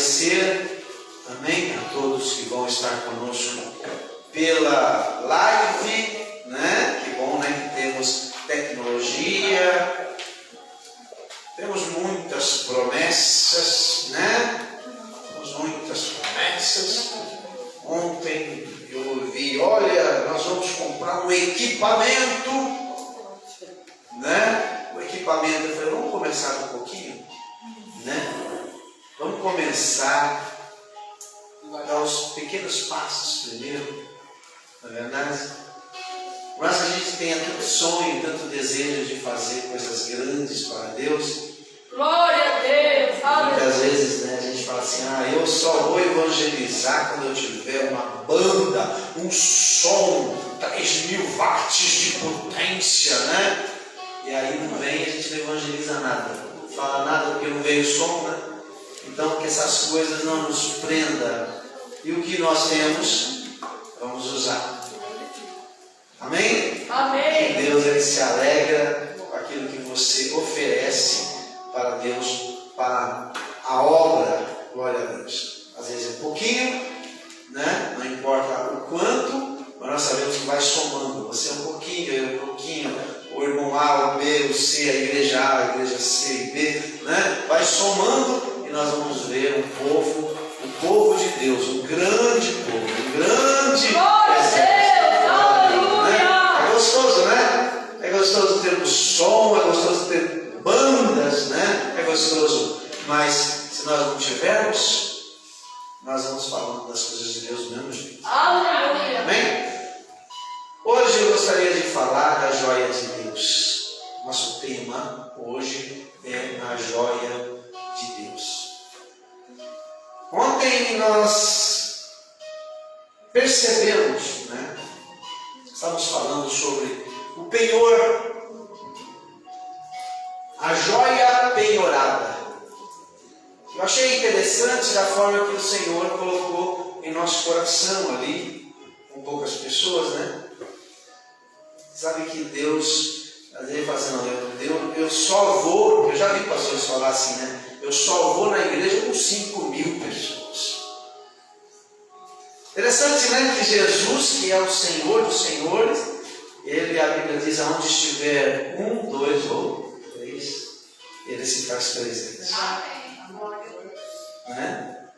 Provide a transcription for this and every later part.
agradecer, amém, a todos que vão estar conosco pela live, né? Que bom, né? Que temos tecnologia, temos muitas promessas, né? Temos muitas promessas. Ontem eu ouvi, olha, nós vamos comprar um equipamento, né? O equipamento, eu falei, vamos começar um pouquinho, né? Vamos começar a dar os pequenos passos primeiro, não é verdade? Mas a gente tenha tanto sonho, tanto desejo de fazer coisas grandes para Deus. Glória a Deus! Muitas vezes, né, a gente fala assim, eu só vou evangelizar quando eu tiver uma banda, um som, 3.000 watts de potência, né? E aí não vem, a gente não evangeliza nada. Não fala nada porque não veio o som, né? Então que essas coisas não nos prendam. E o que nós temos, vamos usar. Amém? Amém. Que Deus ele se alegra com aquilo que você oferece para Deus, para a obra, glória a Deus. Às vezes é pouquinho, né? Não importa o quanto, mas nós sabemos que vai somando. Você é um pouquinho, eu um pouquinho, o irmão A, o B, o C, a igreja A, a igreja C e B, né? Vai somando e nós vamos ver um povo, o povo de Deus, um grande povo, um grande exército. É gostoso, né? É gostoso ter um som, é gostoso ter bandas, né? É gostoso. Mas se nós não tivermos, nós vamos falando das coisas de Deus do mesmo jeito. Aleluia. Amém? Hoje eu gostaria de falar da joia de Deus. Nosso tema hoje é a joia de Deus. Ontem nós percebemos, né? Estamos falando sobre o penhor, a joia penhorada. Eu achei interessante a forma que o Senhor colocou em nosso coração ali, com poucas pessoas, né? Sabe que Deus, às vezes fala assim, eu só vou, eu já vi pastores falar assim, né? Eu só vou na igreja com 5.000 pessoas. Interessante, né? Que Jesus, que é o Senhor dos senhores, ele, a Bíblia diz, aonde estiver 1, 2 ou 3, ele se faz presente. Né?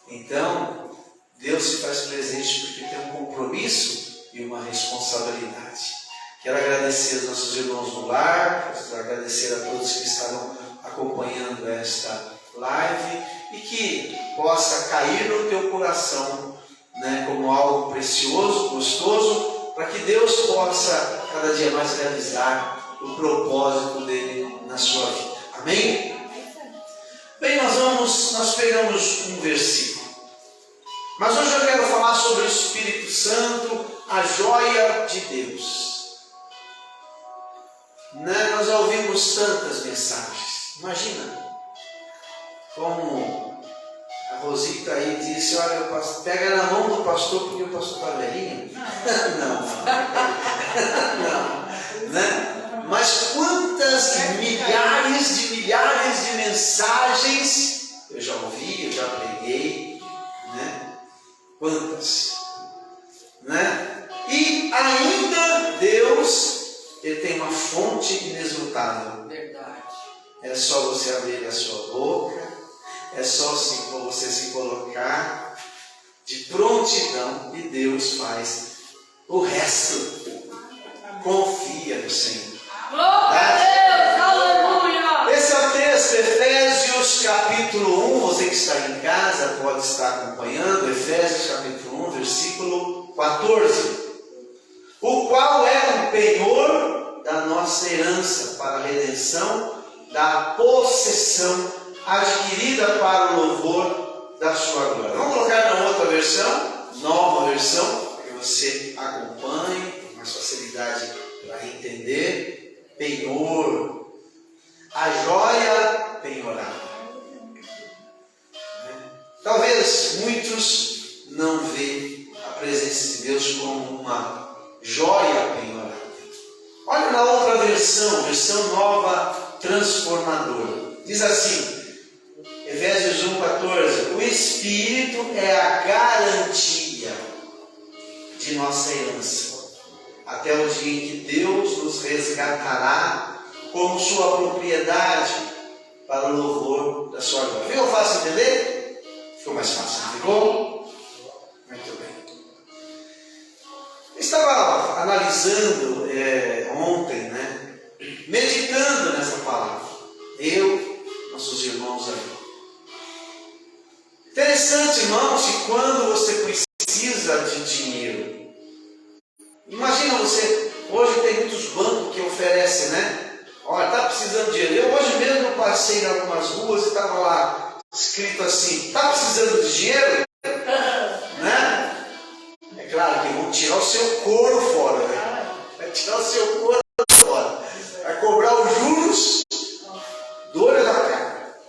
Então, Deus se faz presente porque tem um compromisso e uma responsabilidade. Quero agradecer aos nossos irmãos no lar, agradecer a todos que estavam acompanhando esta live e que possa cair no teu coração, né, como algo precioso, gostoso, para que Deus possa cada dia mais realizar o propósito dele na sua vida. Amém? Bem, nós pegamos um versículo. Mas hoje eu quero falar sobre o Espírito Santo, a joia de Deus. Né? Nós já ouvimos tantas mensagens. Imagina como a Rosita aí disse, olha, pega na mão do pastor porque o pastor está velhinho. Não. Né? Mas quantas milhares de mensagens eu já ouvi, eu já preguei, né? Quantas, né? E ainda Deus, ele tem uma fonte inesgotável. Verdade. É só você abrir a sua boca, é só você se colocar de prontidão e Deus faz o resto. Confia no Senhor. Glória a Deus, aleluia. Esse é o texto, Efésios capítulo 1, você que está em casa pode estar acompanhando, Efésios capítulo 1, versículo 14, o qual é o penhor da nossa herança para a redenção da possessão adquirida para o louvor da sua glória. Vamos colocar na outra versão, nova versão, para que você acompanhe com mais facilidade para entender. Penhor, a joia penhorada. Talvez muitos não veem a presença de Deus como uma joia penhorada. Olha na outra versão nova transformadora. Diz assim, Efésios 1,14: o Espírito é a garantia de nossa herança, até o dia em que Deus nos resgatará como sua propriedade para o louvor da sua glória. Ficou fácil entender? Ficou mais fácil, não ficou? Muito bem. Eu estava analisando ontem, né? Meditando nessa palavra. Eu, nossos irmãos ali. Interessante, irmãos, que quando você precisa de dinheiro, imagina você, hoje tem muitos bancos que oferecem, né? Olha, está precisando de dinheiro. Eu hoje mesmo passei em algumas ruas e estava lá escrito assim: está precisando de dinheiro? Né? É claro que vão tirar o seu couro fora, né? Vai tirar o seu couro fora. Vai cobrar os juros do olho da cara.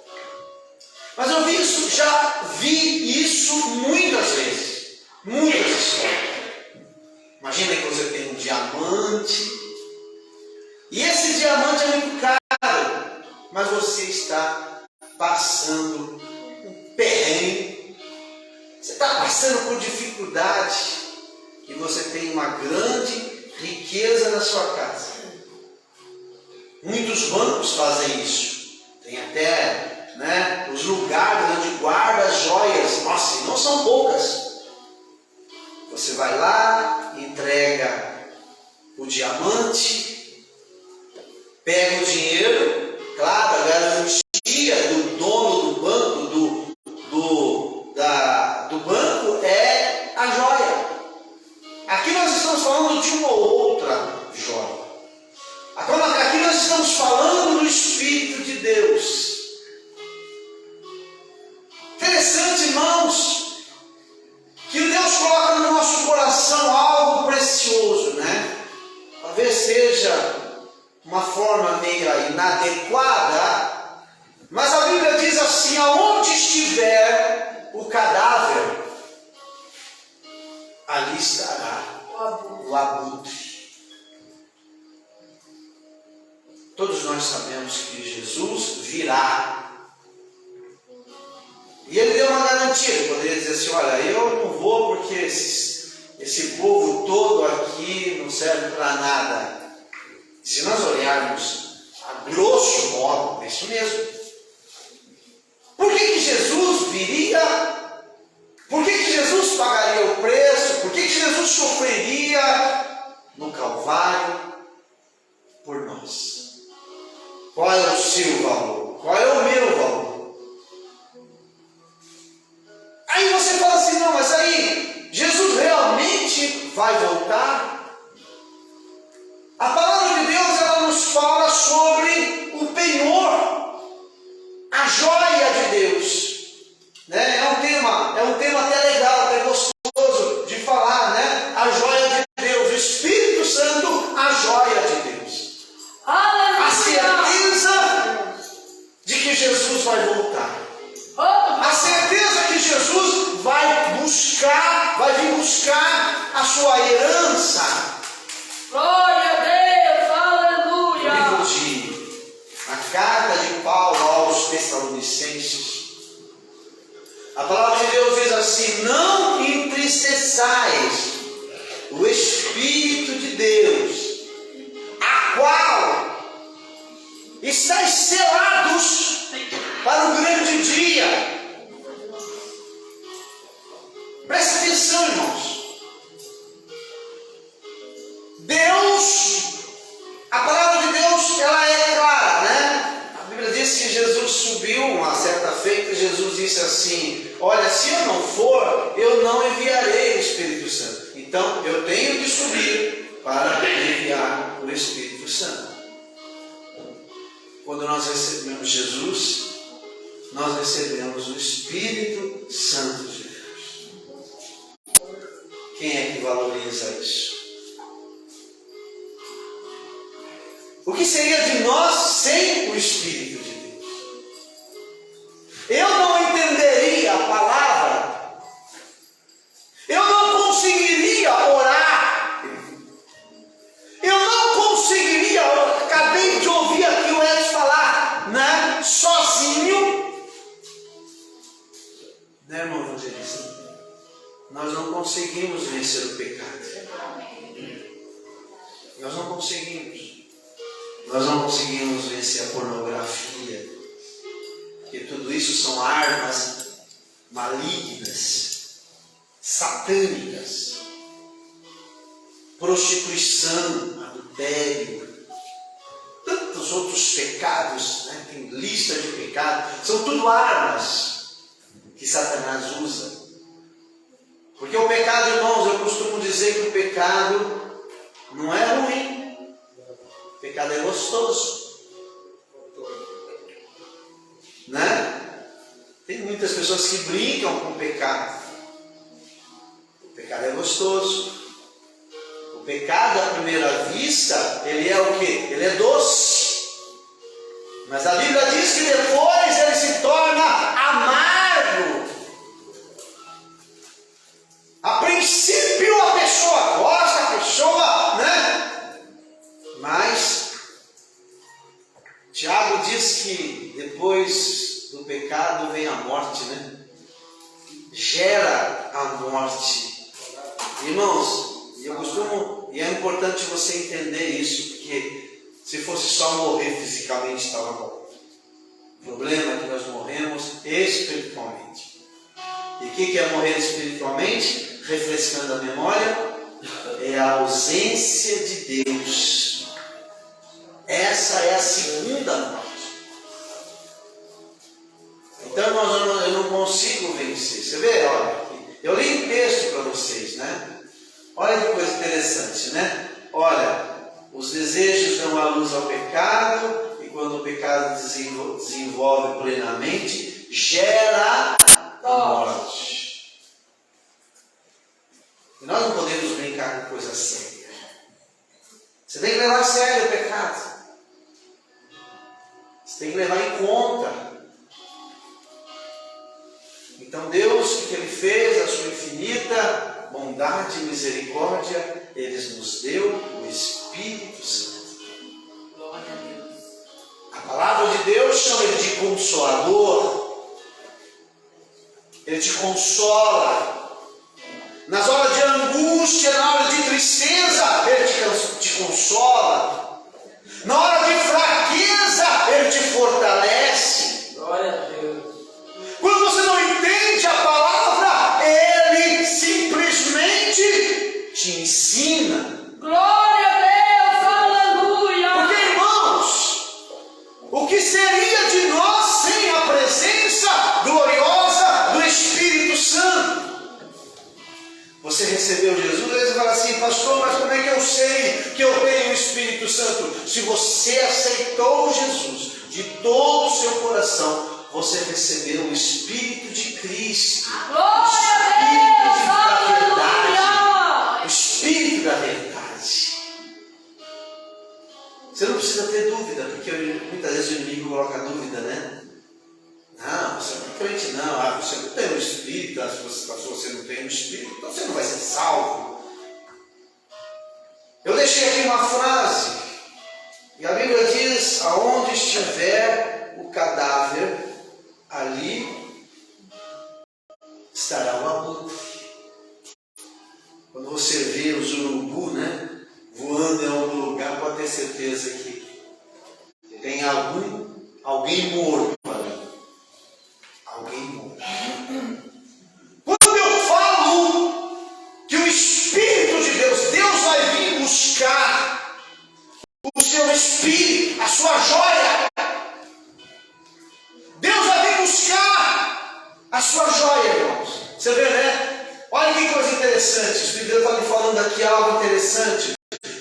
Mas eu já vi isso muitas vezes. Muitas histórias. Imagina que você tem um diamante. E esse diamante é muito caro. Mas você está passando um perrengue. Você está passando por dificuldade. E você tem uma grande riqueza na sua casa. Muitos bancos fazem isso. Tem até, né, os lugares onde guarda as joias. Nossa, e não são poucas. Você vai lá, entrega o diamante, pega o dinheiro, claro, a garantia do dono do banco, do banco é a joia. Aqui nós estamos falando de uma outra joia. Aqui nós estamos falando do Espírito de Deus. Interessante, irmãos, que Deus coloca no nosso coração algo precioso, né? Talvez seja uma forma meio inadequada, mas a Bíblia diz assim: aonde estiver o cadáver, ali estará o abutre. Todos nós sabemos que Jesus virá. E ele deu uma garantia. Ele poderia dizer assim: olha, eu não vou porque esse povo todo aqui não serve para nada. Se nós olharmos a grosso modo, é isso mesmo. Por que Jesus viria? Por que Jesus pagaria o preço? Por que Jesus sofreria no Calvário por nós? Qual é o seu valor? Qual é o meu valor? Aí você fala assim: não, mas aí Jesus realmente vai voltar? A palavra de Deus, ela nos fala sobre o penhor, a joia de Deus, né? É um tema até legal, até gostoso de falar, né? A joia de Deus, o Espírito Santo, a joia de Deus. A certeza de que Jesus vai voltar. A certeza que Jesus vai vir buscar a sua herança. Glória a Deus, aleluia. A carta de Paulo aos Tessalonicenses. A palavra de Deus diz assim: não entristeçais o Espírito de Deus, a qual estáis selados para o grande dia. Presta atenção, irmãos. Deus, a palavra de Deus, ela é clara, né? A Bíblia diz que Jesus subiu uma certa feita. Jesus disse assim: olha, se eu não for, eu não enviarei o Espírito Santo. Então eu tenho que subir para enviar o Espírito Santo. Quando nós recebemos Jesus, nós recebemos o Espírito Santo de Deus. Quem é que valoriza isso? O que seria de nós sem o Espírito de Deus? Eu não entenderia a palavra. Eu não conseguiria orar. Eu não conseguiria, acabei de ouvir aqui o Edson falar, né? Sozinho, Né, irmão evangelista? Nós não conseguimos vencer o pecado. Nós não conseguimos. Nós não conseguimos vencer a pornografia. Porque tudo isso são armas malignas, satânicas. Prostituição, adultério, tantos outros pecados, né? Tem lista de pecados. São tudo armas que Satanás usa. Porque o pecado, irmãos, eu costumo dizer que o pecado não é ruim. O pecado é gostoso. Né? Tem muitas pessoas que brincam com o pecado. O pecado é gostoso. O pecado, à primeira vista, ele é o quê? Ele é doce. Mas a Bíblia diz que depois ele se torna amargo. A princípio a pessoa gosta, a pessoa, né? Mas Tiago diz que depois do pecado vem a morte, né? Gera a morte. Irmãos, e é importante você entender isso, porque se fosse só morrer fisicamente estava bom. O problema é que nós morremos espiritualmente. E o que é morrer espiritualmente? Refrescando a memória, é a ausência de Deus. Essa é a segunda morte. Então, irmãos, eu não consigo vencer. Você vê, olha aqui. Eu li um texto para vocês, né? Olha que coisa interessante, né? Olha, os desejos dão a luz ao pecado, e quando o pecado desenvolve plenamente, gera a morte. E nós não podemos brincar com coisa séria. Você tem que levar a sério o pecado. Você tem que levar em conta. Então Deus, o que Ele fez, a sua infinita bondade e misericórdia, Ele nos deu o Espírito Santo. Glória a Deus. A palavra de Deus chama Ele de Consolador. Ele te consola. Nas horas de angústia, na hora de tristeza, Ele te consola. Na hora de fraqueza, Ele te fortalece. Glória a Deus. Quando você não entende a palavra, Ele simplesmente te ensina. Glória a Deus, aleluia. Porque, irmãos, o que seria de nós sem a presença gloriosa do Espírito Santo? Você recebeu Jesus, aí você fala assim, pastor, mas como é que eu sei que eu tenho o Espírito Santo? Se você aceitou Jesus de todo o seu coração, você recebeu o Espírito de Cristo. Glória a Deus, aleluia. O Espírito da verdade. Você não precisa ter dúvida, porque muitas vezes o inimigo coloca dúvida, né? Não, você não é crente não, você não tem o Espírito, se você não tem o Espírito, então você não vai ser salvo. Eu deixei aqui uma frase, e a Bíblia diz, aonde estiver o cadáver, ali estará o abutre. Quando você vê os urubu, né, voando em algum lugar, pode ter certeza que tem alguém morto ali. Alguém morto. Quando eu falo que o Espírito de Deus vai vir buscar o seu Espírito, a sua joia. Deus vai vir buscar a sua joia, irmãos. Você vê, né? Olha que coisa interessante. O Espírito de Deus está me falando aqui algo interessante.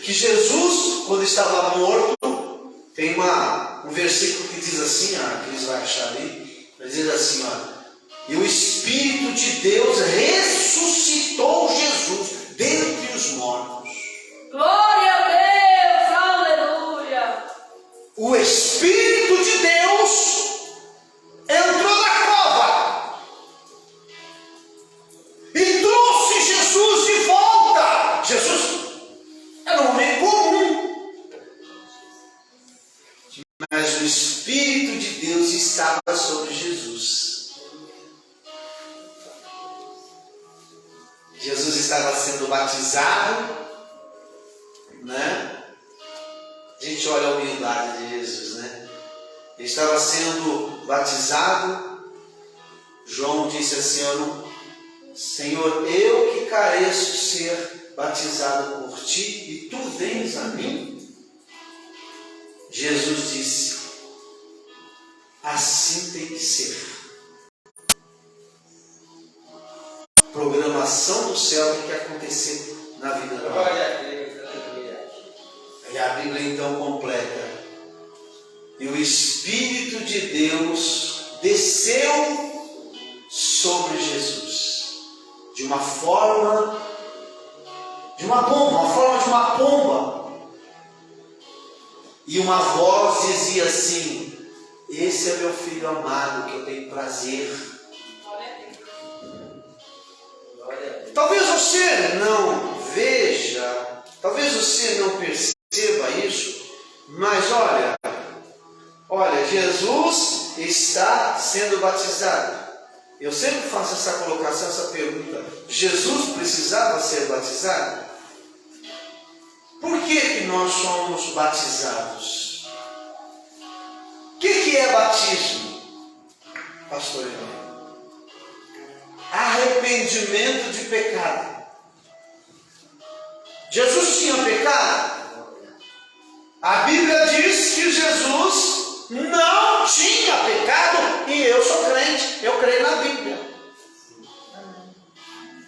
Que Jesus, quando estava morto, tem um versículo que diz assim, que eles vão achar ali. Ele diz assim, e o Espírito de Deus ressuscitou Jesus dentre os mortos. Glória a Deus, aleluia. O Espírito de Deus entrou na cova e trouxe Jesus de volta. Jesus era um homem comum, mas o Espírito de Deus estava sobre Jesus. Jesus estava sendo batizado, né? A gente olha a humildade de Jesus, né? Ele estava sendo batizado. João disse assim: Senhor, eu que careço ser batizado por ti, e tu vens a mim? Jesus disse: assim tem que ser. Programação do céu tem que acontecer na vida da vida. E a Bíblia então completa: e o Espírito de Deus desceu sobre Jesus de uma forma de uma pomba. E uma voz dizia assim: esse é meu filho amado, que eu tenho prazer. Talvez você não veja, talvez você não perceba isso, mas olha, Jesus está sendo batizado. Eu sempre faço essa colocação, essa pergunta: Jesus precisava ser batizado? Por que nós somos batizados? O que é batismo, pastor Emílio? Arrependimento de pecado. Jesus tinha pecado? A Bíblia diz que Jesus não tinha pecado, e eu sou crente, eu creio na Bíblia.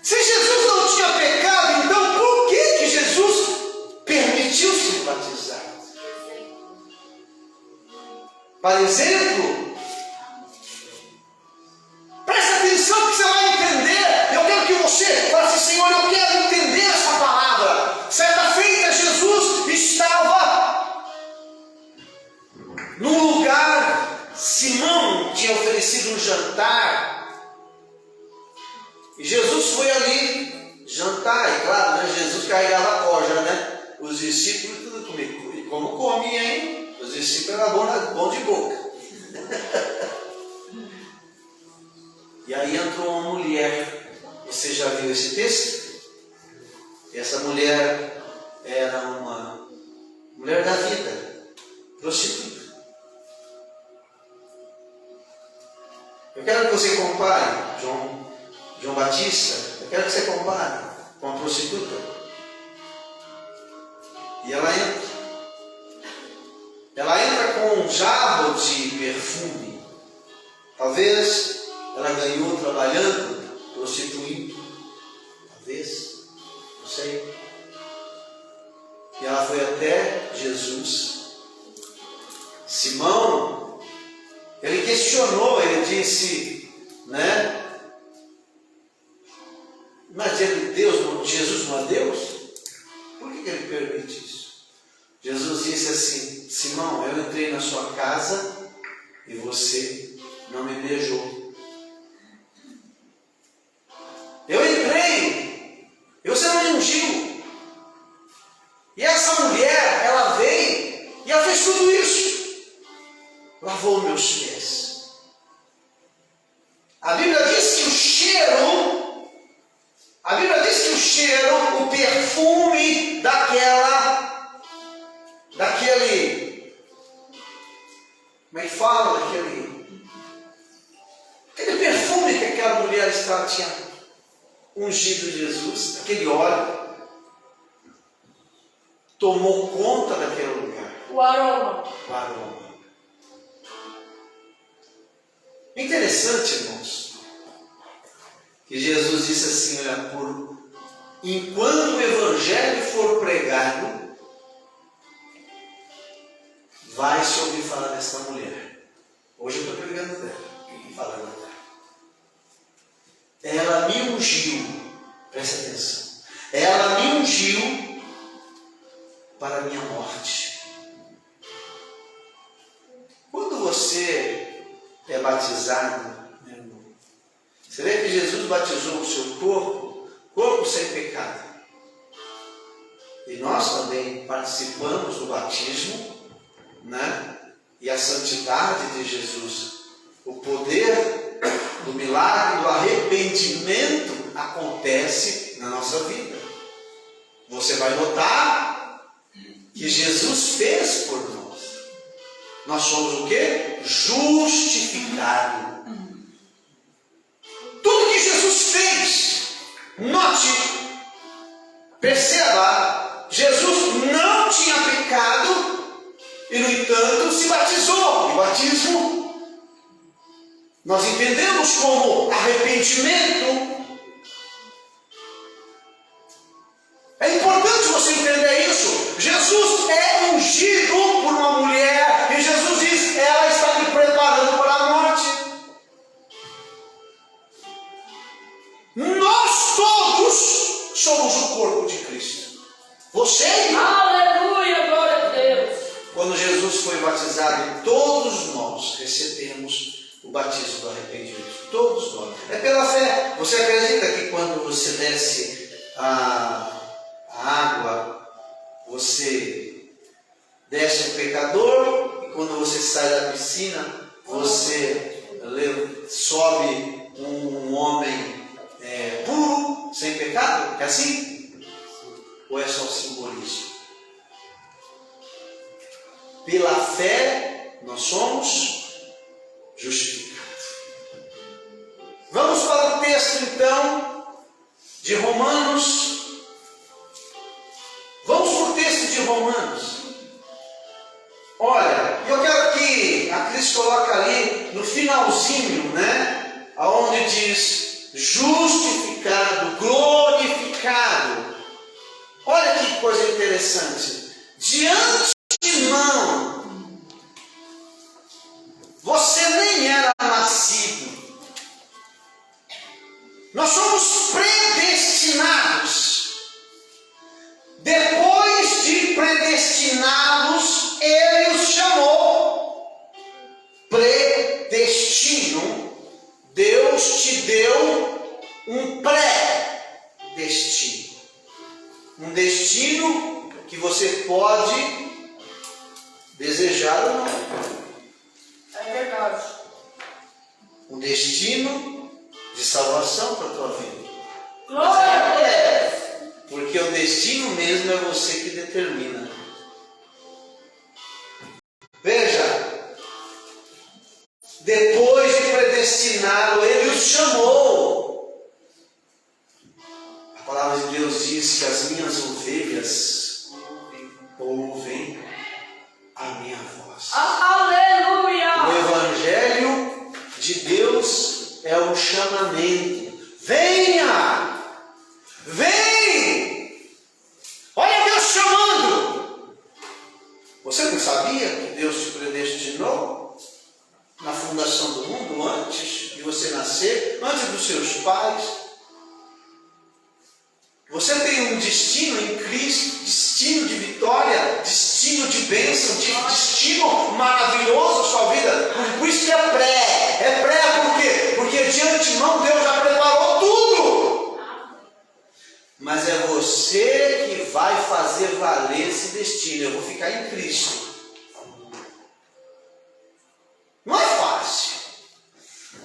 Se Jesus não tinha pecado, então por que Jesus permitiu ser batizado? Por exemplo, presta atenção que você vai entender. Eu quero que você fale assim: Senhor, eu quero entender essa palavra. Certa feita, Jesus estava num lugar, Simão tinha oferecido um jantar, e Jesus foi ali jantar. E claro, né, Jesus carregava a corja, né? Os discípulos tudo comigo. E como comia, hein? Os discípulos eram bom de boca. E aí entrou uma mulher. Você já viu esse texto? Essa mulher era uma mulher da vida, prostituta. Eu quero que você compare João Batista. Eu quero que você compare com a prostituta. E ela entra com um jarro de perfume. Talvez ela ganhou trabalhando, prostituindo. Talvez, não sei. E ela foi até Jesus. Simão, ele questionou, ele disse, né? Mas Jesus não é Deus? Por que ele permite isso? Jesus disse assim: Simão, eu entrei na sua casa e você não me beijou. Eu entrei e você não me ungiu. E essa mulher, ela veio e ela fez tudo isso. Lavou meus pés. A Bíblia diz que o cheiro, o perfume daquele, como é que fala? Aquele perfume que aquela mulher tinha ungido Jesus, aquele óleo, tomou conta daquele lugar. O aroma. Interessante, irmãos, que Jesus disse assim: olha, enquanto o Evangelho for pregado, vai se ouvir falar dessa mulher. Hoje eu estou pregando dela, falando dela. Ela me ungiu, presta atenção, ela me ungiu para a minha morte. Quando você é batizado, meu irmão, você vê que Jesus batizou o seu corpo sem pecado. E nós também participamos do batismo, né? E a santidade de Jesus, o poder do milagre do arrependimento acontece na nossa vida. Você vai notar que Jesus fez por nós. Nós somos o quê? Justificado. Tudo que Jesus fez, note, perceba, Jesus não tinha pecado e, no entanto, se batizou. E batismo, nós entendemos como arrependimento. É importante você entender isso. Jesus é ungido por uma mulher e Jesus diz: ela está me preparando para a morte. Nós todos somos o corpo de Cristo. Você e eu. Aleluia, glória a Deus. Quando Jesus foi batizado, todos nós recebemos o batismo do arrependimento. Todos nós. É pela fé. Você acredita que quando você desce a água, você desce um pecador, e quando você sai da piscina, você sobe um homem puro, sem pecado? É assim? Ou é só simbolismo? Pela fé, nós somos justificados. Vamos para o texto, então, de Romanos. Vamos para o texto de Romanos. Olha, eu quero que a Cris coloque ali no finalzinho, né? Onde diz justificado, glorificado. Olha que coisa interessante. De antemão, você nem era nascido. Nós somos predestinados. Depois de predestinados, Ele os chamou. Predestino. Deus te deu um pré-destino. Um destino que você pode desejar ou não. É verdade. Um destino de salvação para a tua vida. Glória a Deus. Porque o destino mesmo é você que determina. Veja, depois de predestiná-lo, Ele os chamou. A palavra de Deus diz que as minhas ovelhas ouvem a minha voz. Aleluia. O Evangelho de Deus é um chamamento. Venha! Vem! Olha Deus chamando! Você não sabia que Deus te predestinou na fundação do mundo, antes de você nascer, antes dos seus pais? Você tem um destino em Cristo, destino de vitória, destino de bênção, destino maravilhoso na sua vida. Por isso que é pré. É pré por quê? Porque de antemão Deus já preparou tudo. Mas é você que vai fazer valer esse destino. Eu vou ficar em Cristo. Não é fácil.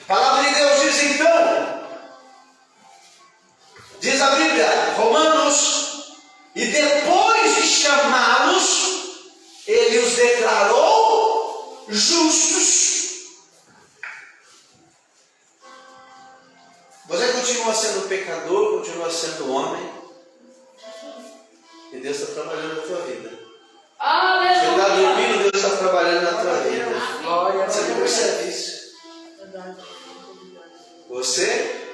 A palavra de Deus diz então, diz a Bíblia, Romanos, e depois de chamá-los, Ele os declarou justos. Você continua sendo pecador, continua sendo homem, e Deus está trabalhando na tua vida. Aleluia. Você está dormindo, Deus está trabalhando na tua vida. Você não percebe isso? Você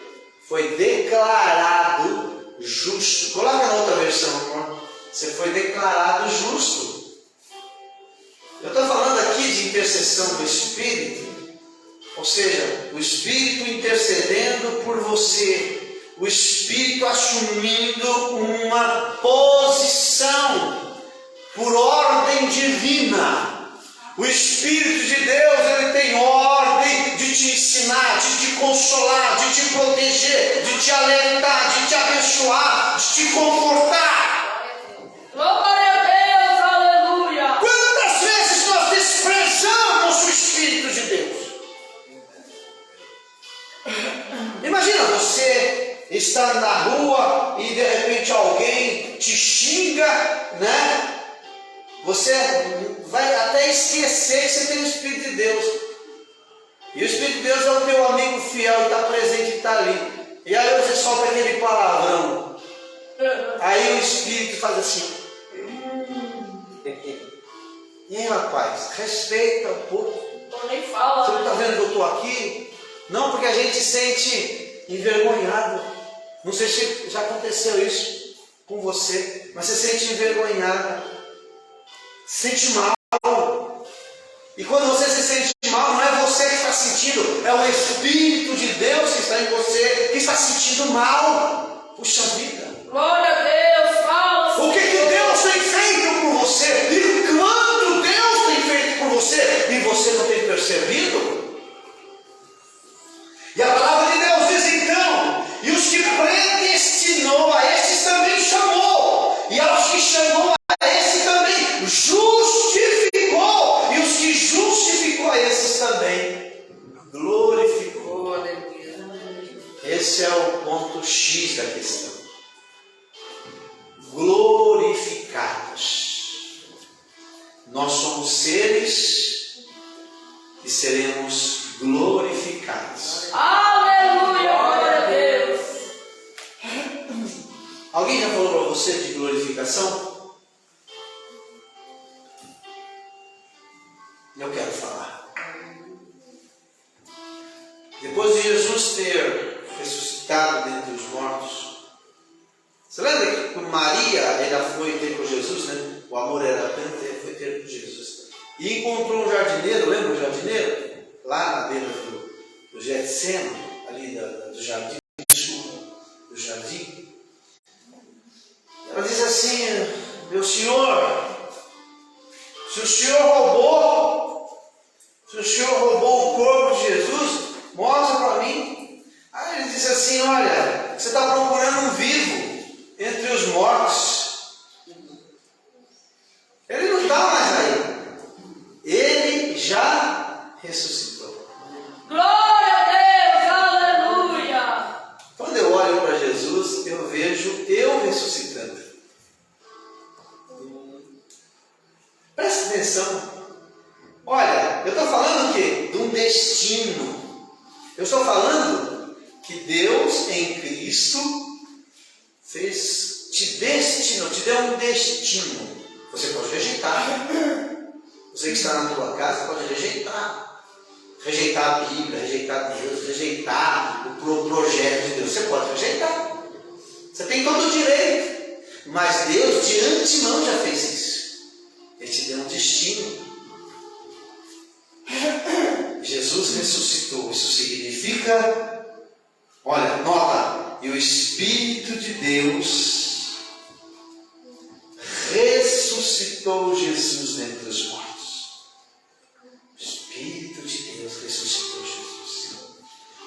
foi declarado justo. Coloca na outra versão, amor. Você foi declarado justo. Eu estou falando aqui de intercessão do Espírito. Ou seja, o Espírito intercedendo por você, o Espírito assumindo uma posição por ordem divina. O Espírito de Deus, ele tem ordem de te ensinar, de te consolar, de te proteger, de te alertar, de te abençoar, de te confortar. Glória a Deus, aleluia. Quantas vezes nós desprezamos o Espírito de Deus? Imagina você está na rua e de repente alguém te xinga, né? Você vai até esquecer que você tem o Espírito de Deus. E o Espírito de Deus é o teu amigo fiel, está presente e está ali. E aí você solta aquele palavrão. Aí o Espírito faz assim. E aí, rapaz, respeita um pouco. Nem fala. Você não está vendo que eu estou aqui? Não, porque a gente se sente envergonhado. Não sei se já aconteceu isso com você, mas você se sente envergonhado, se sente mal. E quando você se sente mal, não é você que está sentindo, é o Espírito de Deus que está em você, que está sentindo mal. Puxa vida. Glória a Deus, fala. O que Deus tem feito por você? E quanto Deus tem feito por você? E você não tem percebido? E a palavra de Deus diz então: e os que predestinou, a estes também chamou, e aos que chamou, a estes também justificou, e os que justificou, a esses também glorificou. Esse é o ponto X da questão. Glorificados. Nós somos seres e seremos glorificados. Aleluia, glória a Deus. Alguém já falou para você de glorificação? Eu quero falar. Depois de Jesus ter ressuscitado dentre os mortos, você lembra que quando Maria ela foi ter com Jesus, né? O amor era tanto, ela foi ter com Jesus. E encontrou um jardineiro, lembra o jardineiro? Lá na beira do Getsemane, ali do jardim, do jardim. Ela diz assim: meu senhor, se o senhor roubou o corpo de Jesus, mostra para mim. Aí ele diz assim: olha, você está procurando um vivo entre os mortos. Ele não está mais aí. Ele já ressuscitou. Glória a Deus, aleluia. Quando eu olho para Jesus, eu vejo eu ressuscitando. Presta atenção. Olha, eu estou falando o quê? De um destino. Eu estou falando que Deus em Cristo te destinou, te deu um destino. Você pode rejeitar. Você que está na tua casa pode rejeitar. Rejeitar a Bíblia, rejeitar Deus, rejeitar o projeto de Deus. Você pode rejeitar. Você tem todo o direito. Mas Deus de antemão já fez isso. Ele te deu um destino. Jesus ressuscitou. Isso significa, olha, nota, e o Espírito de Deus ressuscitou Jesus dentre os mortos. O Espírito de Deus ressuscitou Jesus.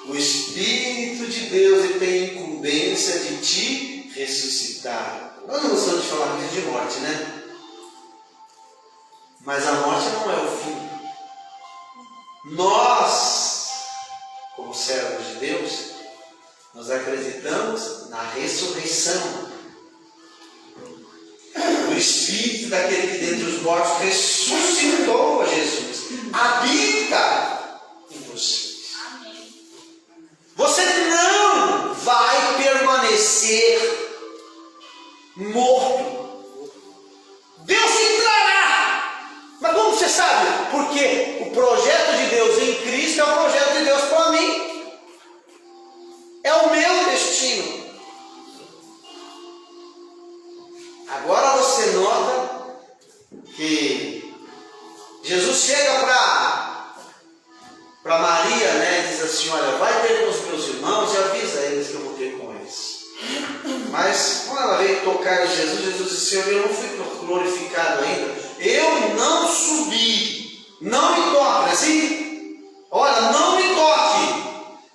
O Espírito de Deus ele tem incumbência de te ressuscitar. Nós não gostamos de falar muito de morte, né? Mas a morte não é o fim. Nós, como servos de Deus, nós acreditamos na ressurreição. O Espírito daquele que dentre os mortos ressuscitou a Jesus habita em você. Você não vai permanecer morto. Deus entrará. Mas como você sabe? Porque o projeto de Deus em Cristo é o projeto de Deus para mim. É o meu destino. Agora você nota que Jesus chega para Maria, né, e diz assim: olha, vai ter com os meus irmãos e avisa eles que eu vou ter com eles. Mas quando ela veio tocar em Jesus, Jesus disse: eu não fui glorificado ainda, eu não subi, não me toque, assim, olha, não me toque,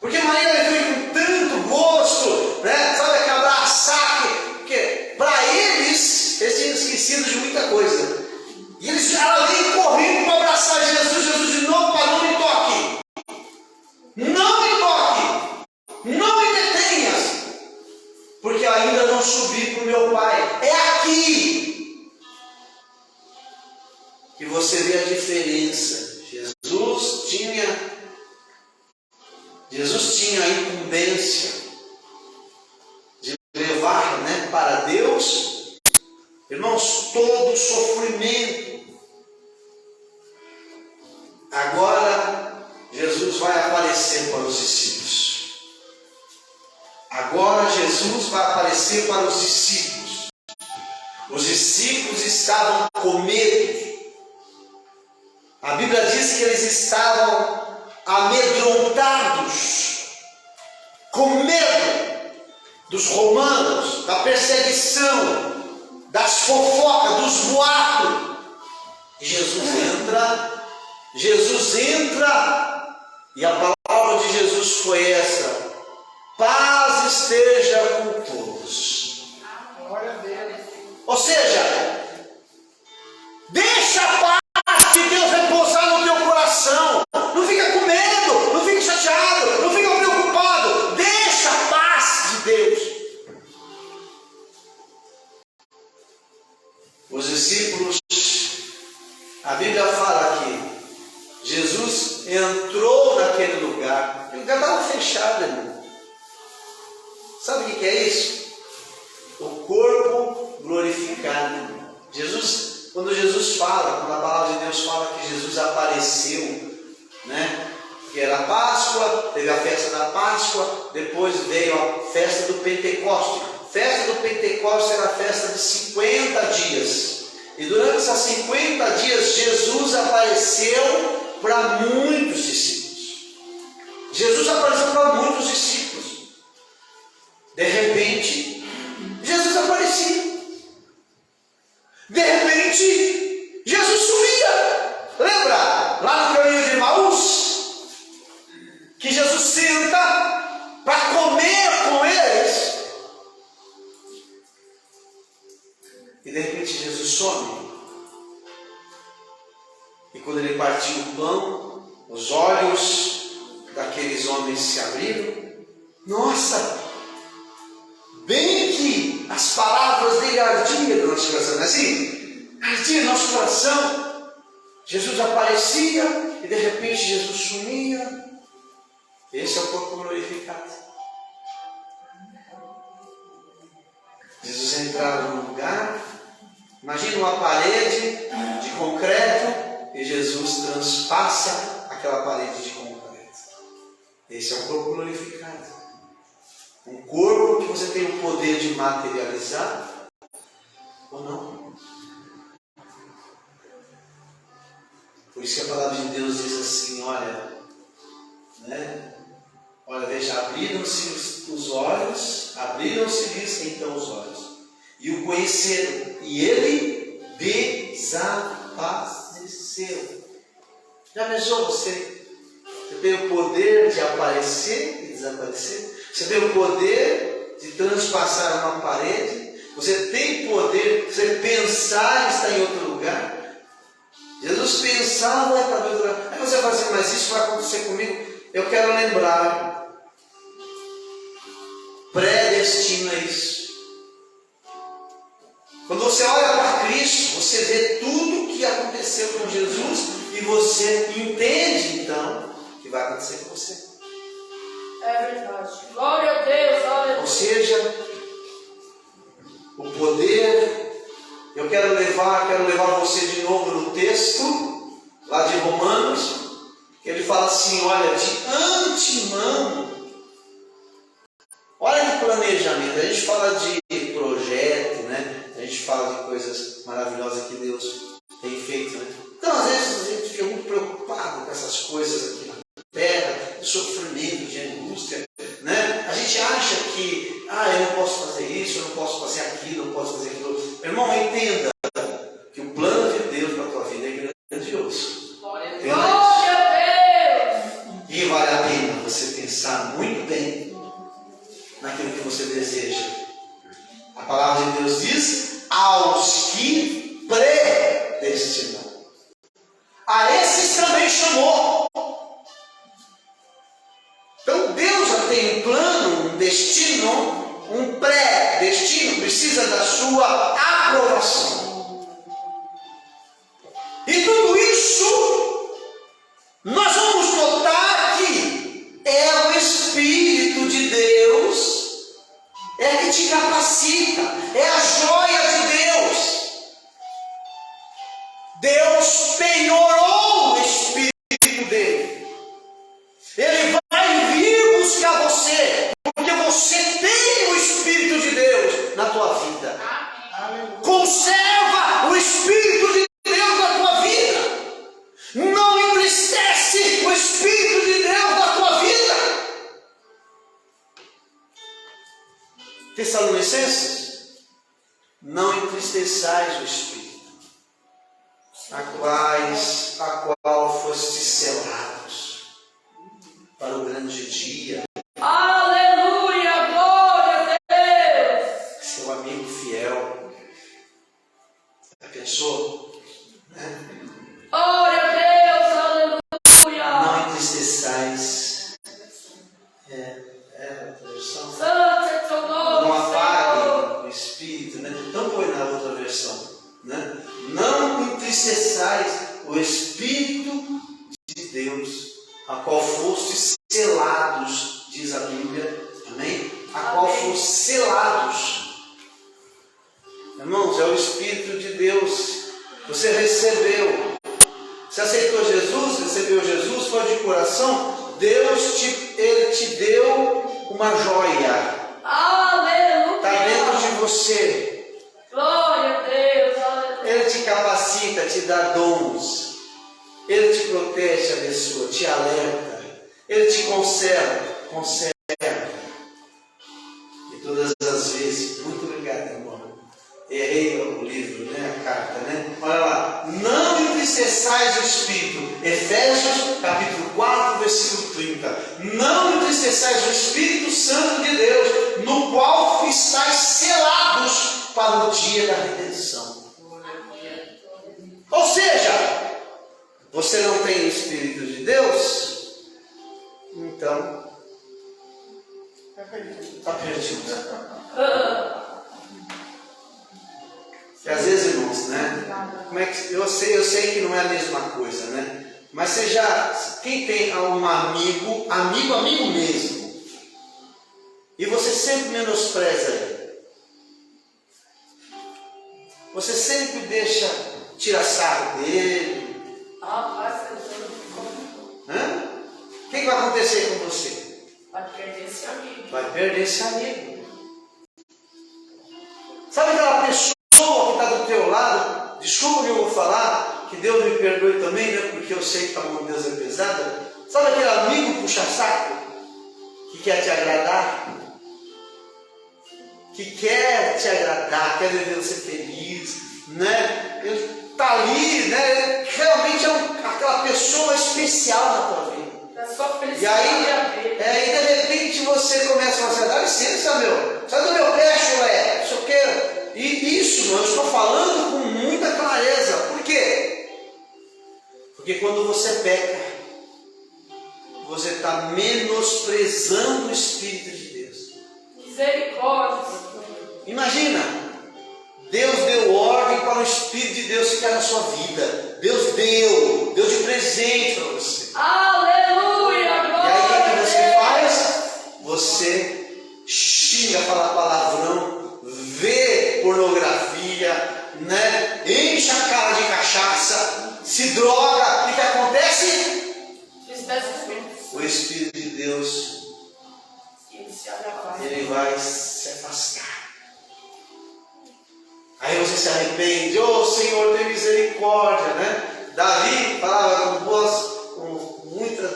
porque Maria veio com tanto gosto, né, sabe, que abraçar, porque para eles tinham esquecido de muita coisa, e ela veio correndo para abraçar Jesus. Jesus de novo: para não me toque, não me toque, não me detenhas. porque ainda não subi para o meu Pai. É aqui que você vê a diferença. Jesus tinha a incumbência de levar, para Deus, irmãos, todo o sofrimento. Agora Jesus vai aparecer para os discípulos. Agora Jesus vai aparecer para os discípulos. Os discípulos estavam com medo. A Bíblia diz que eles estavam amedrontados, com medo dos romanos, da perseguição, das fofocas, dos boatos. E Jesus entra, e a palavra de Jesus foi essa: paz esteja com todos. Glória a Deus. Ou seja, deixa a paz de Deus repousar no teu coração. Não fica com medo, não fica chateado, não fica preocupado. Deixa a paz de Deus. Os discípulos, a Bíblia fala que Jesus entrou naquele lugar. O lugar estava fechado, irmão. Sabe o que é isso? O corpo glorificado. Quando Jesus fala, quando a palavra de Deus fala que Jesus apareceu, que era a Páscoa, teve a festa da Páscoa, depois veio a festa do Pentecoste. A festa do Pentecoste era a festa de 50 dias. E durante esses 50 dias, Jesus apareceu para muitos discípulos. Jesus apareceu para muitos discípulos. De repente, Jesus aparecia. De repente, Jesus sumia. Lembra? Lá no caminho de Emaús, que Jesus senta para comer com eles. E de repente Jesus some. E quando ele partiu o pão, os olhos daqueles homens se abriram. Nossa! Bem que as palavras dele ardiam no nosso coração, não é assim? Ardia no nosso coração. Jesus aparecia e de repente Jesus sumia. Esse é o corpo glorificado. Jesus entrava num lugar, imagina uma parede de concreto e Jesus transpassa aquela parede de concreto. Esse é o corpo glorificado. Um corpo que você tem o poder de materializar ou não. Por isso que a palavra de Deus diz assim, olha, veja, abriram-se os olhos, abriram-se então os olhos, e o conheceram, e ele desapareceu. Já pensou você? Você tem o poder de aparecer e desaparecer? Você tem o poder de transpassar uma parede? Você tem poder de você pensar e estar em outro lugar? Jesus pensava e estava em outro lugar. Aí você fala assim, mas isso vai acontecer comigo? Eu quero lembrar, predestina isso. Quando você olha para Cristo, você vê tudo o que aconteceu com Jesus e você entende então o que vai acontecer com você. É verdade. Glória a Deus, aleluia. Ou seja, o poder, eu quero levar você de novo no texto lá de Romanos, que ele fala assim, olha, de antemão. Olha que planejamento. A gente fala de projeto, a gente fala de coisas maravilhosas que Deus tem feito, Então às vezes a gente fica muito preocupado com essas coisas aqui na terra, de sofrimento, de angústia, A gente acha que, eu não posso fazer isso, eu não posso fazer aquilo, eu não posso fazer aquilo. Meu irmão, entenda que o plano de Deus para a tua vida é grandioso. Glória a Deus. E vale a pena você pensar muito bem naquilo que você deseja. A palavra de Deus diz, aos que predestinou. A esses também chamou. Então Deus já tem um plano, um destino, um pré precisa da sua aprovação. E tudo isso, nós vamos notar que é o Espírito de Deus, é que te capacita, é a joia de Deus. Deus penhorou o Espírito dele. Ele vai vir buscar você, porque você tem o Espírito de Deus na tua vida. Conserva o Espírito de Deus na tua vida. Não entristece o Espírito de Deus na tua vida. Tessalonicenses, não entristeçais o Espírito, a qual fostes selados para o grande dia. Aleluia, glória a Deus. Seu amigo fiel. Já pensou? Glória a Deus, aleluia. Não entristeçais. É a versão. Santo é teu nome, Não apague Senhor. o Espírito, né? Então põe na outra versão, né? Não entristeçais o Espírito de Deus, a qual fostes selados, diz a Bíblia, amém? A qual fostes selados. Irmãos, é o Espírito de Deus. Você recebeu. Você aceitou Jesus, recebeu Jesus, foi de coração. Ele te deu uma joia. Aleluia. Está dentro de você. Glória a Deus, aleluia. Ele te capacita, te dá dons. Ele te protege, abençoa, te alerta. Ele te conserva. E todas as vezes, muito obrigado, irmão. Errei o livro, né? A carta, né? Olha lá. Não entristeçais o Espírito. Efésios, capítulo 4, versículo 30. Não entristeçais o Espírito Santo de Deus, no qual estáis selados para o dia da redenção. Ou seja, você não tem o Espírito de Deus, então está perdido. E às vezes, irmãos, né? Como é que, eu sei que não é a mesma coisa, né? Mas quem tem um amigo mesmo, e você sempre menospreza ele, você sempre tira sarro dele, o que vai acontecer com você? Vai perder esse amigo. Vai perder esse amigo. Sabe aquela pessoa que está do teu lado? Desculpa o que eu vou falar, que Deus me perdoe também, né? Porque eu sei que a mão de Deus é pesada. Sabe aquele amigo puxa-saco que quer te agradar? Que quer te agradar, quer ver você feliz, né? Ele está ali, né? Ele realmente é aquela pessoa especial na tua vida. E aí de repente você começa a falar, dá licença, meu, sai do meu pé, chulé, isso que. E isso, eu estou falando com muita clareza. Por quê? Porque quando você peca, você está menosprezando o Espírito de Deus. Misericórdia. Imagina, Deus deu ordem para o Espírito de Deus ficar na sua vida. Deus deu de presente para você. Aleluia, E aí glória o que você a faz? Você xinga, fala palavrão, vê pornografia, né? Enche a cara de cachaça, se droga. E o que acontece? O Espírito de Deus, ele vai se afastar. Aí você se arrepende, oh Senhor, tem misericórdia, né? Davi falava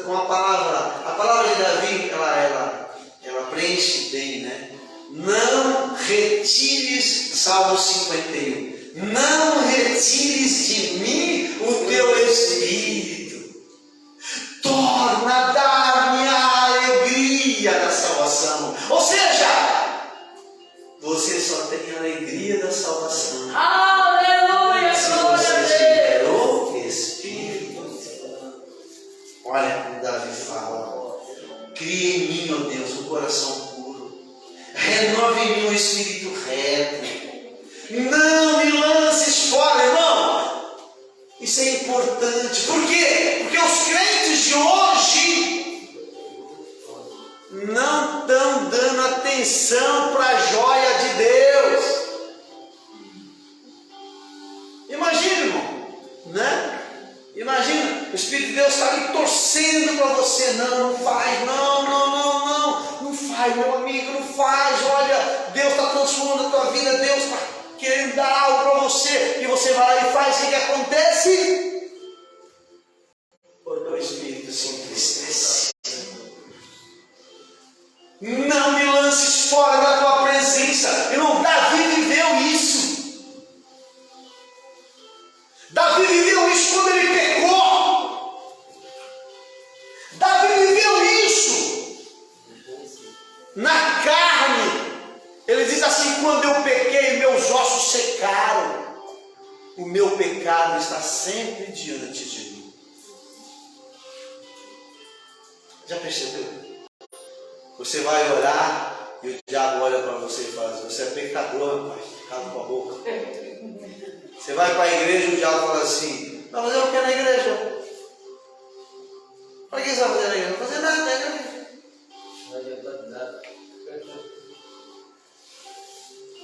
com a palavra de Davi, ela preenche bem, né? Não retires, Salmo 51, não retires de mim o teu Espírito, torna a dar-me a alegria da salvação. Ou seja, você só tem a alegria da salvação Aleluia, se glória a você Deus. tiver o Espírito. Olha como Davi fala: cria em mim, ó Deus, um coração puro, renova em mim um espírito reto. Não me lances fora, irmão. Isso é importante. Por quê? Porque os crentes de hoje não estão dando atenção para a joia de Deus. Imagina, irmão, né? Imagina, o Espírito de Deus está ali torcendo para você. Não faz, não faz, meu amigo, não faz. Olha, Deus está transformando a tua vida, Deus está querendo dar algo para você, e você vai lá e faz. O que acontece? O Espírito se entristece. Não me lances fora da tua presença. Irmão, Davi viveu isso. Davi viveu isso quando ele pecou. Davi viveu isso na carne. Ele diz assim: quando eu pequei, meus ossos secaram. O meu pecado está sempre diante de mim. Já percebeu? Você vai orar e o diabo olha para você e fala: você é pecador, rapaz, cala tua boca. Você vai para a igreja e o diabo fala assim: vai fazer o que na igreja? Para que você vai fazer na igreja? Não vai fazer nada na igreja. Não adianta nada.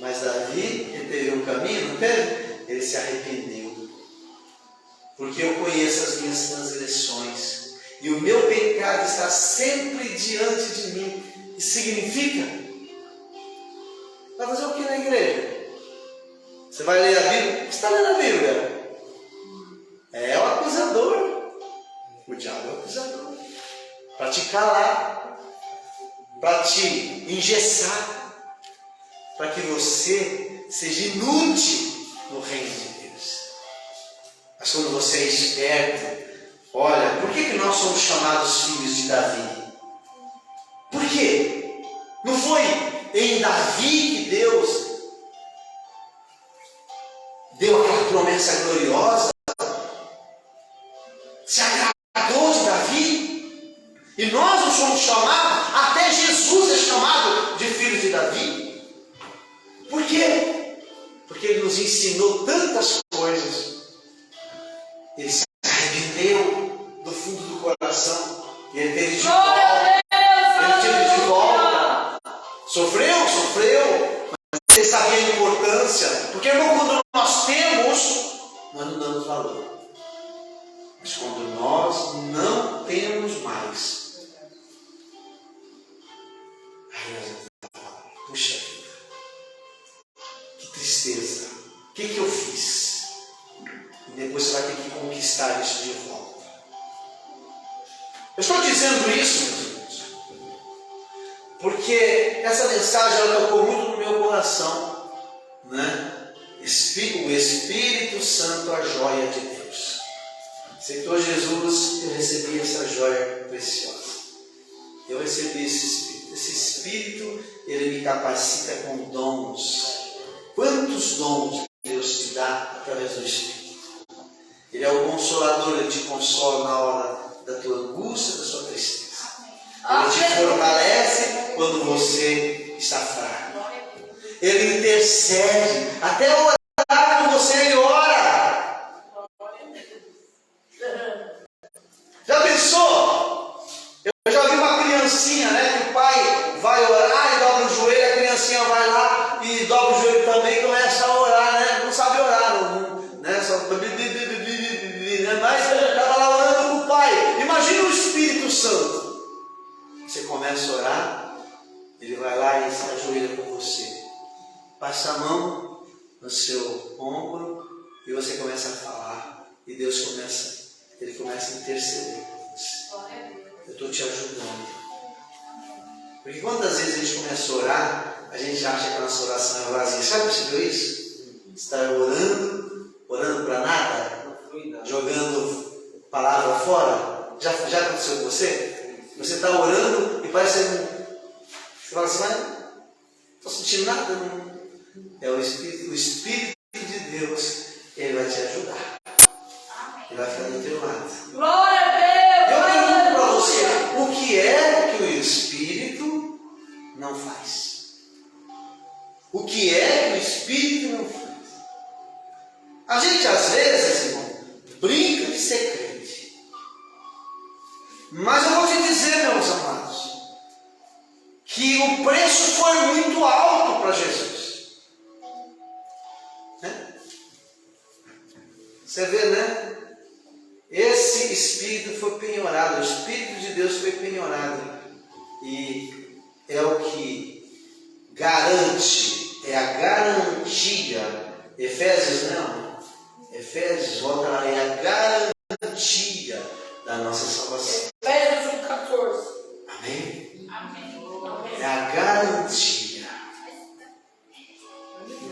Mas Davi, ele teve um caminho, não teve? Ele se arrependeu. Porque eu conheço as minhas transgressões e o meu pecado está sempre diante de mim. Isso significa: vai fazer o que na igreja? Você vai ler a Bíblia? Você está lendo a Bíblia? É o acusador. O diabo é o acusador. Para te calar, para te engessar, para que você seja inútil no reino de Deus. Mas quando você é esperto, olha, por que nós somos chamados filhos de Davi? Por quê? Não foi em Davi que Deus deu aquela promessa gloriosa? Se agradou de Davi? E nós não somos chamados, até Jesus é chamado de filho de Davi. Por quê? Porque ele nos ensinou tantas coisas. Ele se arrependeu do fundo do coração. E ele teve de volta. Ele teve de volta. Sofreu. Mas ele sabia a importância. Porque, irmão, quando nós temos, nós não damos valor. Mas quando nós não temos mais, aí nós vamos dar valor. Puxa vida. Tristeza. O que eu fiz? E depois você vai ter que conquistar isso de volta. Eu estou dizendo isso, meus irmãos, porque essa mensagem ela tocou muito no meu coração, né? O Espírito Santo, a joia de Deus. Aceitou Jesus, eu recebi essa joia preciosa. Eu recebi esse Espírito. Esse Espírito, ele me capacita com dons. Quantos dons Deus te dá através do Espírito? Ele é o Consolador, ele te consola na hora da tua angústia, da sua tristeza. Ele te fortalece quando você está fraco. Ele intercede, até orar com você, ele ora. Já pensou? Eu já vi uma criancinha, né, que o pai vai orar e dobra o joelho, a criancinha vai lá e dobra o joelho também e começa a orar, né? Não sabe orar, né? Só... Mas estava lá orando com o pai. Imagina o Espírito Santo. Você começa a orar, ele vai lá e se ajoelha com você. Passa a mão no seu ombro e você começa a falar. E Deus começa a interceder por você. Eu estou te ajudando. Porque quantas vezes a gente começa a orar, a gente acha que a nossa oração é vazia. Já percebeu isso? Você está orando para nada? Jogando palavra fora? Já aconteceu com você? Você está orando e parece que você fala assim: mas não estou sentindo nada. Não. É o Espírito de Deus, ele vai te ajudar. Ele vai ficar do teu lado. Glória a Deus! Eu pergunto para você: o que é que o Espírito não faz? O que é que o Espírito não faz? A gente às vezes, irmão, brinca de ser crente. Mas eu vou te dizer, meus amados, que o preço foi muito alto para Jesus. Né? Você vê, né? Esse Espírito foi penhorado, o Espírito de Deus foi penhorado. E é o que garante, é a garantia. Efésios, não. Efésios, volta lá, é a garantia da nossa salvação. Efésios 1:14. Amém? Amém. É a garantia.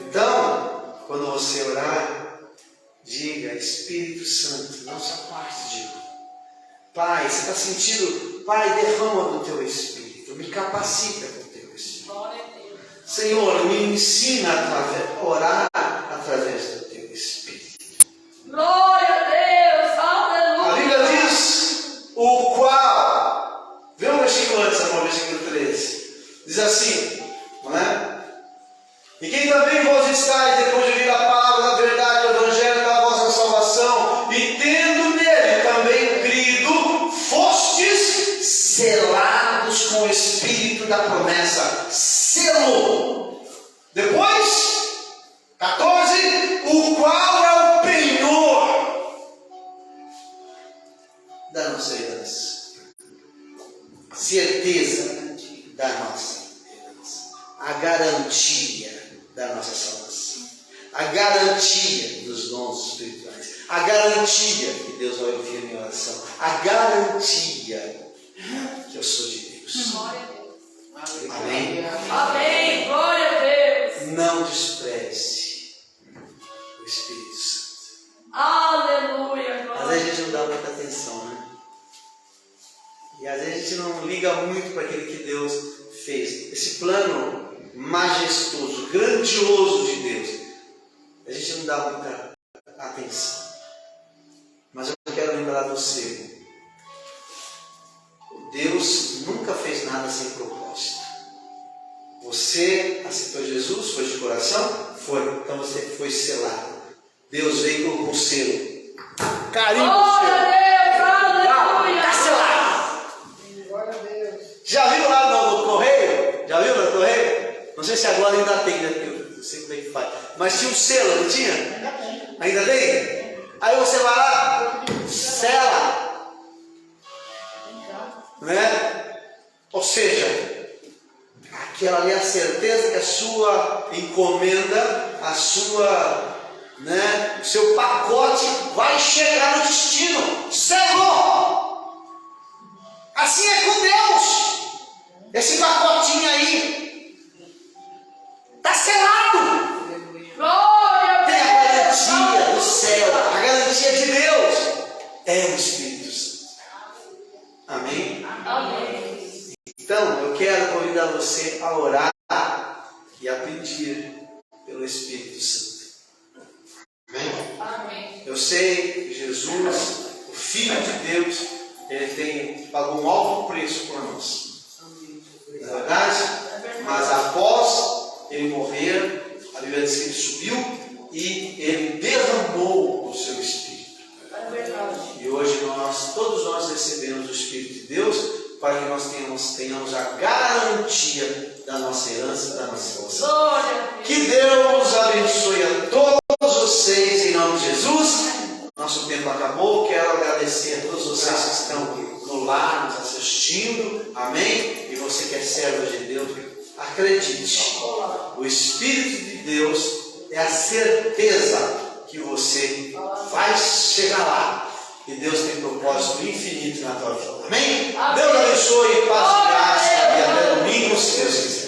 Então, quando você orar, diga: Espírito Santo, não se aparte de mim. Pai, você está sentindo? Pai, derrama do teu Espírito, me capacita com o teu Espírito. Senhor, me ensina a orar através do teu Espírito. Glória a Deus, aleluia. A Bíblia diz: o qual, vê o versículo antes, amor, versículo 13, diz assim, não é? E quem também vós estáis, depois de ouvir a palavra da verdade, o evangelho da vossa salvação, e tendo nele também crido, fostes selados com o Espírito da promessa. Selo. Depois, 14, o qual é o penhor da nossa herança. Certeza da nossa herança. A garantia da nossa salvação. A garantia dos dons espirituais. A garantia que Deus vai ouvir a minha oração. A garantia que eu sou de Deus. Amém? Amém, glória a Deus. Não despreze o Espírito Santo. Aleluia, Às glória. vezes a gente não dá muita atenção, né? E às vezes a gente não liga muito para aquilo que Deus fez. Esse plano majestoso, grandioso de Deus, a gente não dá muita atenção. Mas eu quero lembrar você: Deus nunca fez nada sem propósito. Você aceitou Jesus? Foi de coração? Foi. Então você foi selado. Deus veio com o selo. Carimbo o Glória selo. a Deus, aleluia. Está selado. Glória a Deus. Já viu lá no correio? Já viu no correio? Não sei se agora ainda tem, né? Porque eu não sei como é que faz. Mas tinha um selo, não tinha? Ainda tem? Aí você vai lá, sela. Né? Ou seja, aquela ali é a certeza que a sua encomenda, a sua, né, o seu pacote vai chegar no destino. Selou! Assim é com Deus. Esse pacotinho aí está selado. Glória a Tem Deus. a garantia do céu, a garantia de Deus é o Espírito Santo. Amém? Amém. Então, eu quero convidar você a orar e a pedir pelo Espírito Santo. Amém? Amém. Eu sei que Jesus, o Filho de Deus, ele pagou um alto preço por nós. Não é verdade? Mas após ele morrer, a Bíblia diz que ele subiu e ele derramou o seu Espírito. É verdade. E hoje todos nós recebemos o Espírito de Deus para que nós tenhamos a garantia da nossa herança, da nossa salvação. Glória a Deus. Que Deus abençoe a todos vocês em nome de Jesus. Nosso tempo acabou. Quero agradecer a todos vocês que estão no lar nos assistindo. Amém? E você que é servo de Deus, acredite. O Espírito de Deus é a certeza que você vai chegar lá. E Deus tem propósito infinito na tua vida. Amém? Amém. Deus abençoe, paz e graça. E até domingo, se Deus quiser.